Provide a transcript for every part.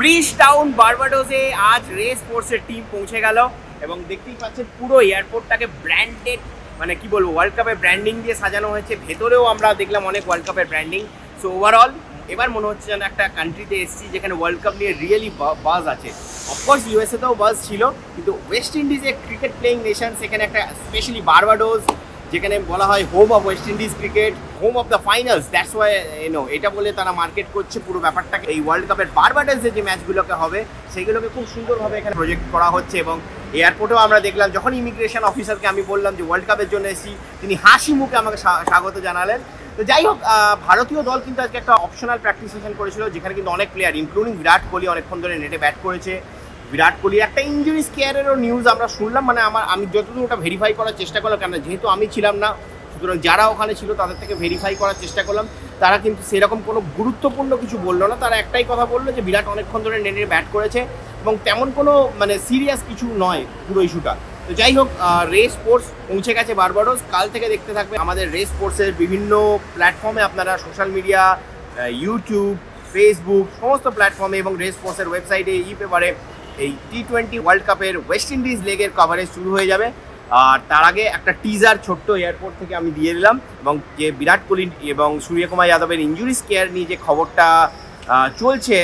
Bridge town বার্বাডোসে আজ race ফোর্সের team পৌঁছে গেল এবং দেখতেই পাচ্ছেন পুরো এয়ারপোর্টটাকে ব্র্যান্ডেড মানে কি বলবো ওয়ার্ল্ড কাপের ব্র্যান্ডিং দিয়ে সাজানো হয়েছে। ভেতরেও আমরা দেখলাম অনেক ওয়ার্ল্ড কাপের ব্র্যান্ডিং। সো ওভারঅল এবার মনে হচ্ছে যেন একটা কান্ট্রিতে এসেছি যেখানে ওয়ার্ল্ড কাপ নিয়ে রিয়েলি বাজ আছে। অফকোর্স ইউএসএতেও বাজ ছিল, কিন্তু ওয়েস্ট ইন্ডিজে ক্রিকেট প্লেয়িং নেশন, সেখানে একটা স্পেশালি বার্বাডোস যেখানে বলা হয় home of West Indies cricket, home of the finals, that's why এটা বলে তারা মার্কেট করছে পুরো ব্যাপারটাকে। এই ওয়ার্ল্ড কাপের বার্বাডোসে যে ম্যাচগুলোকে হবে সেগুলোকে খুব সুন্দরভাবে এখানে প্রজেক্ট করা হচ্ছে। এবং এয়ারপোর্টেও আমরা দেখলাম যখন ইমিগ্রেশন অফিসারকে আমি বললাম যে ওয়ার্ল্ড কাপের জন্য এসেছি, তিনি হাসি মুখে আমাকে স্বাগত জানালেন। তো যাই হোক, ভারতীয় দল কিন্তু আজকে একটা অপশনাল প্র্যাকটিস সেশন করেছিল যেখানে কিন্তু অনেক প্লেয়ার ইনক্লুডিং বিরাট কোহলি অনেকক্ষণ ধরে নেটে ব্যাট করেছে। বিরাট কোহলির একটা ইঞ্জুরি স্কেয়ারেরও নিউজ আমরা শুনলাম, মানে আমি যতদূর ওটা ভেরিফাই করার চেষ্টা করলাম, কেন যেহেতু আমি ছিলাম না, সুতরাং যারা ওখানে ছিল তাদের থেকে ভেরিফাই করার চেষ্টা করলাম। তারা কিন্তু সেরকম কোনো গুরুত্বপূর্ণ কিছু বললো না, তারা একটাই কথা বললো যে বিরাট অনেকক্ষণ ধরে নেটে ব্যাট করেছে এবং তেমন কোনো মানে সিরিয়াস কিছু নয় পুরো ইস্যুটা। তো যাই হোক, রেস স্পোর্টস পৌঁছে গেছে বার্বাডোস। কাল থেকে দেখতে থাকবে আমাদের রেস স্পোর্টসের বিভিন্ন প্ল্যাটফর্মে, আপনারা সোশ্যাল মিডিয়া, ইউটিউব, ফেসবুক, সমস্ত প্ল্যাটফর্মে এবং রেস স্পোর্টসের ওয়েবসাইটে পেপারে এই টি20 ওয়ার্ল্ড কাপের ওয়েস্ট ইন্ডিজ লেগের কভারেজ শুরু হয়ে যাবে। আর তার আগে একটা টিজার ছোট্ট এয়ারপোর্ট থেকে আমি দিয়ে দিলাম, এবং যে বিরাট কোহলি এবং সূর্যকুমার যাদবের ইঞ্জুরি স্কেয়ার নিয়ে যে খবরটা চলছে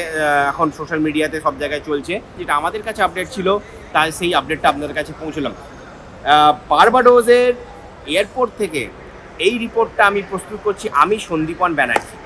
এখন সোশ্যাল মিডিয়াতে সব জায়গায় চলছে, যেটা আমাদের কাছে আপডেট ছিল, তাই সেই আপডেটটা আপনাদের কাছে পৌঁছলাম। বার্বাডোসের এয়ারপোর্ট থেকে এই রিপোর্টটা আমি প্রস্তুত করছি, আমি সন্দীপন ব্যানার্জি।